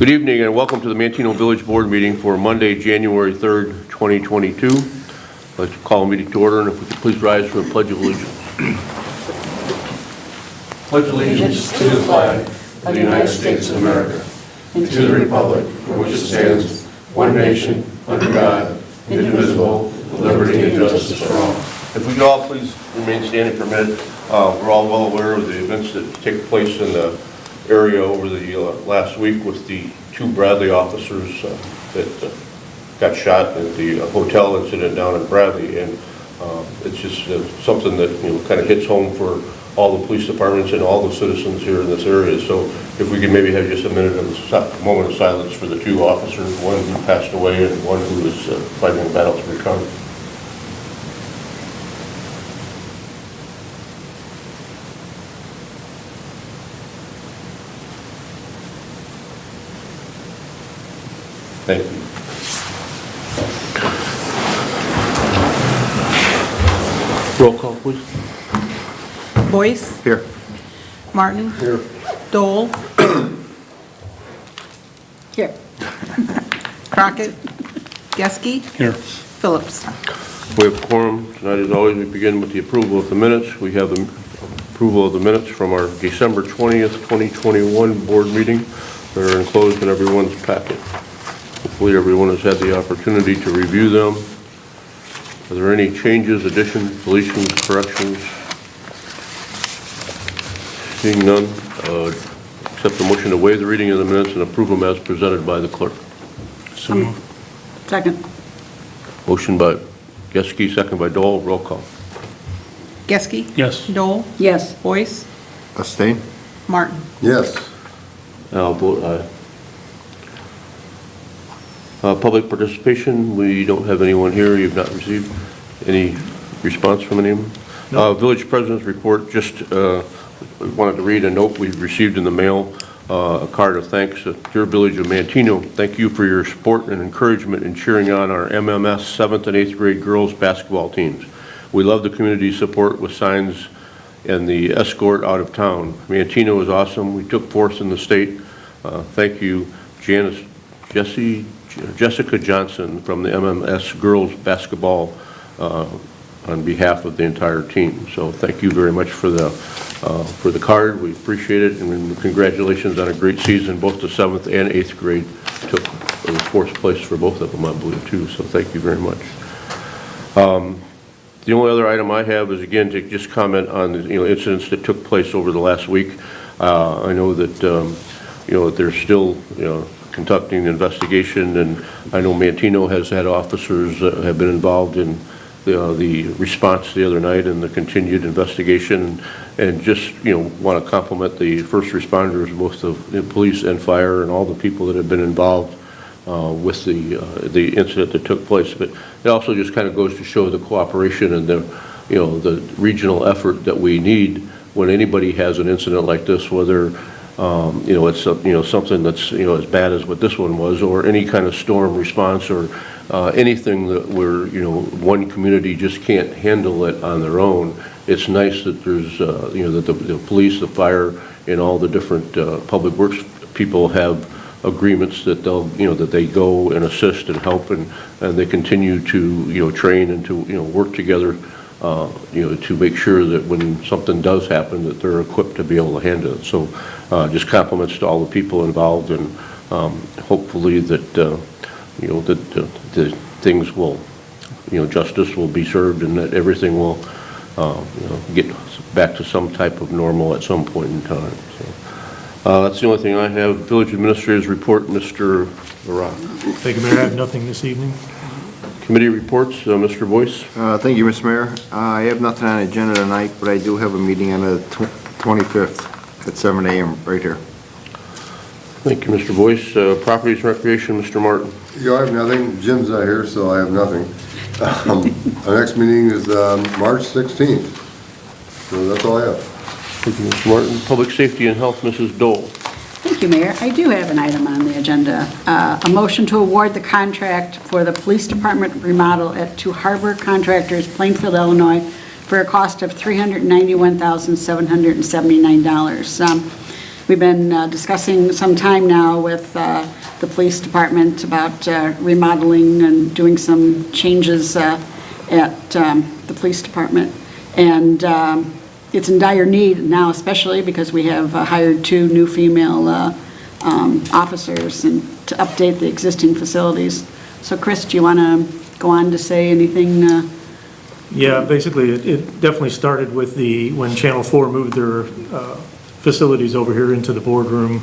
Good evening and welcome to the Manteno Village Board meeting for Monday, January 3rd, 2022. I'd like to call a meeting to order, and if we could please rise for a pledge of allegiance. Pledge allegiance to the flag of the United States of America and to the republic for which it stands, one nation, under God, indivisible, with liberty and justice for all. If we could all please remain standing for a minute. We're all well aware of the events that take place in the area over the last week with the two Bradley officers that got shot at the hotel incident down in Bradley, and it's just something that kind of hits home for all the police departments and all the citizens here in this area. So if we could maybe have just a moment of silence for the two officers, one who passed away and one who is fighting a battle to recover. Thank you. Roll call, please. Boyce? Here. Martin? Here. Dole? Here. Crockett? Geske? Here. Phillips? We have quorum. Tonight, as always, we begin with the approval of the minutes. We have the approval of the minutes from our December 20th, 2021 board meeting that are enclosed in everyone's packet. Hopefully everyone has had the opportunity to review them. Are there any changes, additions, deletions, corrections? Seeing none, accept the motion to waive the reading of the minutes and approve them as presented by the clerk. So moved. Second. Motion by Geske, second by Dole. Roll call. Geske? Yes. Dole? Yes. Boyce? Abstain? Martin? Yes. I'll vote aye. Public participation, we don't have anyone here. You've not received any response from anyone? No. Village President's report, just wanted to read a note we received in the mail, a card of thanks. Dear Village of Manteno, thank you for your support and encouragement in cheering on our MMS 7th and 8th grade girls basketball teams. We love the community support with signs and the escort out of town. Manteno is awesome. We took fourth in the state. Thank you, Jessica Johnson from the MMS girls basketball on behalf of the entire team. So thank you very much for the card. We appreciate it, and congratulations on a great season. Both the 7th and 8th grade took fourth place for both of them, I believe, too. So thank you very much. The only other item I have is, again, to just comment on the incidents that took place over the last week. I know that they're still conducting the investigation, and I know Manteno has had officers that have been involved in the response the other night and the continued investigation, and just want to compliment the first responders, both the police and fire, and all the people that have been involved with the incident that took place. But it also just kind of goes to show the cooperation and the regional effort that we need when anybody has an incident like this, whether it's something that's as bad as what this one was, or any kind of storm response, or anything that where one community just can't handle it on their own. It's nice that there's that the police, the fire, and all the different public works people have agreements that they'll that they go and assist and help, and they continue to train and to work together to make sure that when something does happen that they're equipped to be able to handle it. So just compliments to all the people involved, and hopefully that the things will justice will be served, and that everything will get back to some type of normal at some point in time. So that's the only thing I have. Village Administrator's report, Mr. Barak. Thank you, Mayor. I have nothing this evening. Committee reports, Mr. Boyce. Thank you, Mr. Mayor. I have nothing on the agenda tonight, but I do have a meeting on the 25th at 7 a.m. right here. Thank you, Mr. Boyce. Properties and Recreation, Mr. Martin. I have nothing. Jim's not here, so I have nothing. Our next meeting is March 16th. So that's all I have. Thank you, Mr. Martin. Public Safety and Health, Mrs. Dole. Thank you, Mayor. I do have an item on the agenda. A motion to award the contract for the police department remodel to Harbor Contractors, Plainfield, Illinois, for a cost of $391,779. We've been discussing some time now with the police department about remodeling and doing some changes at the police department. And it's in dire need now, especially because we have hired 2 new female officers and to update the existing facilities. So Chris, do you want to go on to say anything? Yeah, basically, it definitely started with when Channel 4 moved their facilities over here into the boardroom.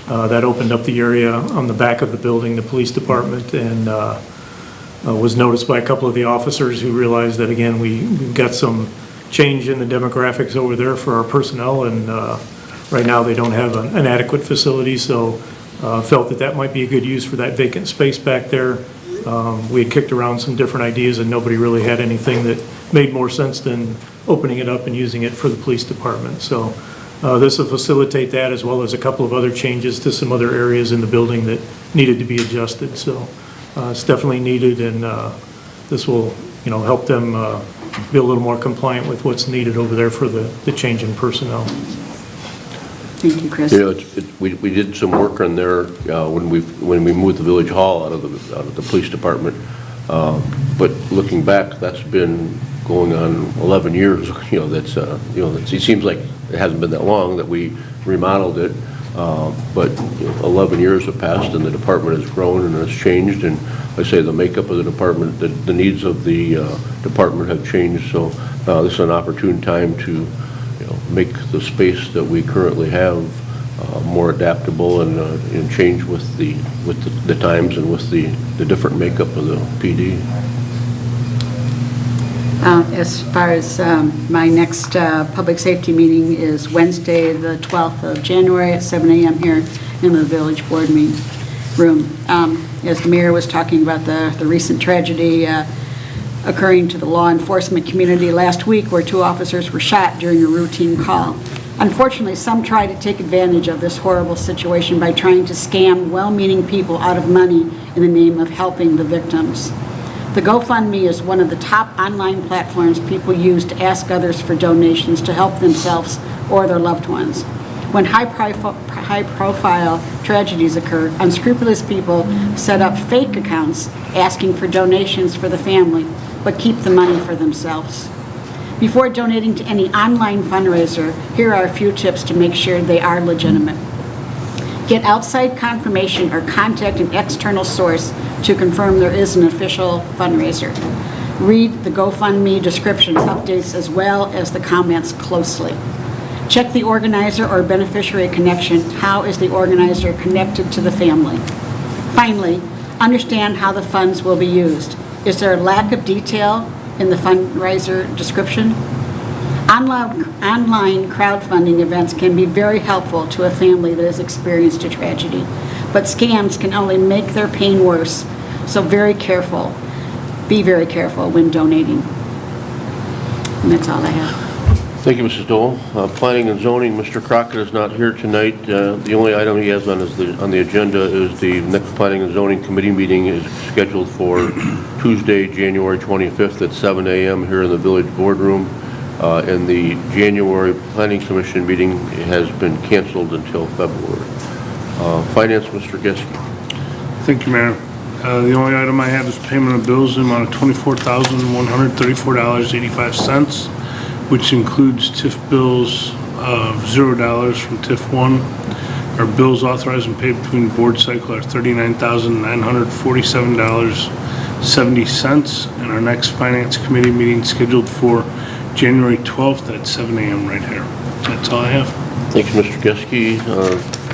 That opened up the area on the back of the building, the police department, and was noticed by a couple of the officers who realized that, again, we've got some change in the demographics over there for our personnel, and right now they don't have an adequate facility, so felt that might be a good use for that vacant space back there. We had kicked around some different ideas, and nobody really had anything that made more sense than opening it up and using it for the police department. So this will facilitate that, as well as a couple of other changes to some other areas in the building that needed to be adjusted. So it's definitely needed, and this will, help them be a little more compliant with what's needed over there for the change in personnel. Thank you, Chris. We did some work on there when we moved the village hall out of the police department. But looking back, that's been going on 11 years. It seems like it hasn't been that long that we remodeled it. But 11 years have passed, and the department has grown and has changed. And I say the makeup of the department, the needs of the department have changed. So this is an opportune time to make the space that we currently have more adaptable and change with the times and with the different makeup of the PD. As far as my next public safety meeting is Wednesday, the 12th of January at 7 a.m. here in the village board meeting room. As the mayor was talking about the recent tragedy occurring to the law enforcement community last week, where 2 officers were shot during a routine call. Unfortunately, some try to take advantage of this horrible situation by trying to scam well-meaning people out of money in the name of helping the victims. The GoFundMe is one of the top online platforms people use to ask others for donations to help themselves or their loved ones. When high-profile tragedies occur, unscrupulous people set up fake accounts asking for donations for the family, but keep the money for themselves. Before donating to any online fundraiser, here are a few tips to make sure they are legitimate. Get outside confirmation or contact an external source to confirm there is an official fundraiser. Read the GoFundMe description updates as well as the comments closely. Check the organizer or beneficiary connection. How is the organizer connected to the family? Finally, understand how the funds will be used. Is there a lack of detail in the fundraiser description? Online crowdfunding events can be very helpful to a family that has experienced a tragedy, but scams can only make their pain worse, so be very careful when donating. And that's all I have. Thank you, Mrs. Dole. Planning and zoning, Mr. Crockett is not here tonight. The only item he has on the agenda is the next planning and zoning committee meeting is scheduled for Tuesday, January 25th at 7 a.m. here in the village boardroom. And the January planning commission meeting has been canceled until February. Finance, Mr. Geske. Thank you, Mayor. The only item I have is payment of bills in the amount of $24,134.85, which includes TIF bills of $0 from TIF 1. Our bills authorized and paid between the board cycle are $39,947.70, and our next finance committee meeting scheduled for January 12th at 7 a.m. right here. That's all I have. Thank you, Mr. Geske.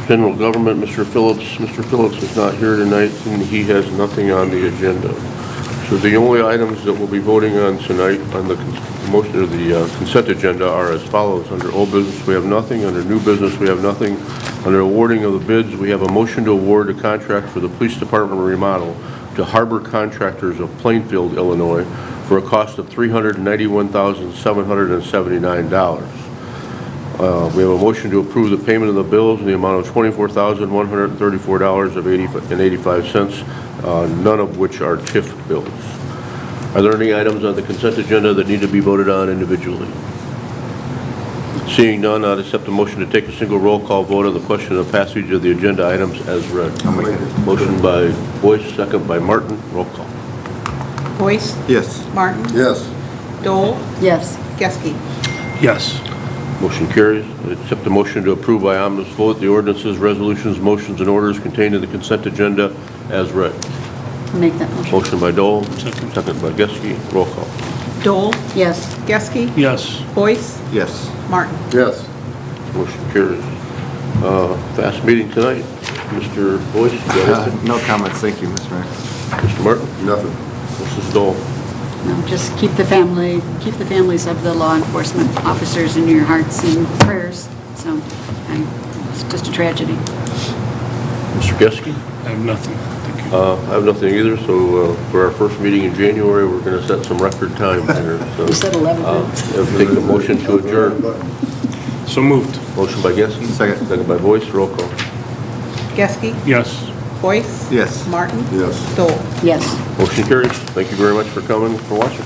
General Government, Mr. Phillips. Mr. Phillips is not here tonight, and he has nothing on the agenda. So the only items that we'll be voting on tonight on the motion of the consent agenda are as follows. Under old business, we have nothing. Under new business, we have nothing. Under awarding of the bids, we have a motion to award a contract for the police department remodel to Harbor Contractors of Plainfield, Illinois, for a cost of $391,779. We have a motion to approve the payment of the bills in the amount of $24,134.85, none of which are TIF bills. Are there any items on the consent agenda that need to be voted on individually? Seeing none, I'd accept a motion to take a single roll call vote on the question of passage of the agenda items as read. Motion by Boyce, second by Martin. Roll call. Boyce? Yes. Martin? Yes. Dole? Yes. Geske? Yes. Motion carries. I accept the motion to approve by omnibus vote the ordinances, resolutions, motions, and orders contained in the consent agenda as read. Make that motion. Motion by Dole, second by Geske. Roll call. Dole? Yes. Geske? Yes. Boyce? Yes. Martin? Yes. Motion carries. Fast meeting tonight. Mr. Boyce, you got anything? No comments, thank you, Mr. Mayor. Mr. Martin? Nothing. Mrs. Dole? No, just keep the families of the law enforcement officers in your hearts and prayers. So, it's just a tragedy. Mr. Geske? I have nothing. Thank you. I have nothing either, so for our first meeting in January, we're going to set some record time here. So, You said 11 minutes. I'll take the motion to adjourn. So moved. Motion by Geske. Second. Second by Boyce. Roll call. Geske? Yes. Boyce? Yes. Martin? Yes. Dole? Yes. Motion carries. Thank you very much for coming, for watching.